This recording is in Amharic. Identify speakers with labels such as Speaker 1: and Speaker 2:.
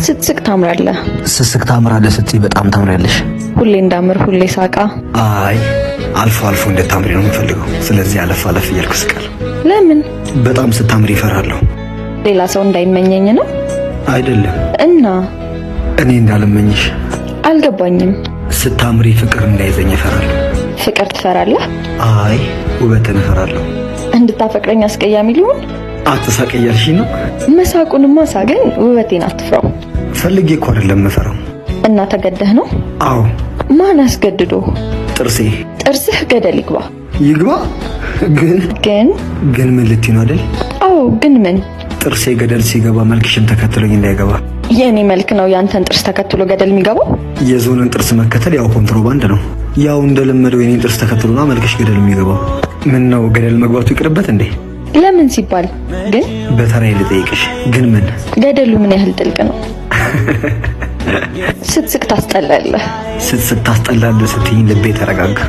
Speaker 1: ስትስቅ ታምራለህ።
Speaker 2: ስስቅ ታምራለህ ስትይ በጣም ታምራለሽ።
Speaker 1: ሁሌ እንዳምር ሁሌ ሳቃ።
Speaker 2: አይ አልፎ አልፎ እንደታምሪ ነው የምፈልገው። ስለዚህ አለፍ አለፍ እያልኩ ስቃል።
Speaker 1: ለምን?
Speaker 2: በጣም ስታምሪ ይፈራለሁ።
Speaker 1: ሌላ ሰው እንዳይመኘኝ ነው?
Speaker 2: አይደለም።
Speaker 1: እና
Speaker 2: እኔ እንዳልመኝሽ።
Speaker 1: አልገባኝም።
Speaker 2: ስታምሪ ፍቅር እንዳይዘኝ ይፈራለሁ።
Speaker 1: ፍቅር ትፈራለህ?
Speaker 2: አይ ውበትን እፈራለሁ።
Speaker 1: እንድታፈቅረኝ አስቀያሚ ሊሆን?
Speaker 2: አትሳቅ እያልሽኝ ነው?
Speaker 1: መሳቁንማ ሳገኝ ውበቴን አትፍራው።
Speaker 2: ፈልጌ እኮ አይደለም የምፈራው።
Speaker 1: እና ተገደህ ነው?
Speaker 2: አዎ።
Speaker 1: ማን አስገድዶ?
Speaker 2: ጥርሴ።
Speaker 1: ጥርስህ ገደል ይግባ።
Speaker 2: ይግባ? ግን ምን ልትይ ነው አይደል?
Speaker 1: አዎ ግን ምን?
Speaker 2: ጥርሴ ገደል ሲገባ መልክሽን ተከትሎኝ እንዳይገባ።
Speaker 1: የኔ መልክ ነው ያንተን ጥርስ ተከትሎ ገደል የሚገባው?
Speaker 2: የዞንን ጥርስ መከተል ያው ኮንትሮባንድ ነው። ያው እንደለመደው የኔን ጥርስ ተከትሎና መልክሽ ገደል የሚገባው። ምን ነው ገደል መግባቱ ይቅርበት እንዴ?
Speaker 1: ለምን ሲባል ግን?
Speaker 2: በተራይ ልጠይቅሽ። ግን ምን?
Speaker 1: ገደሉ ምን ያህል ጥልቅ ነው? ስትስቅ ታስጠላለህ።
Speaker 2: ስትስቅ ታስጠላለህ ስትይኝ ልቤ ተረጋጋ።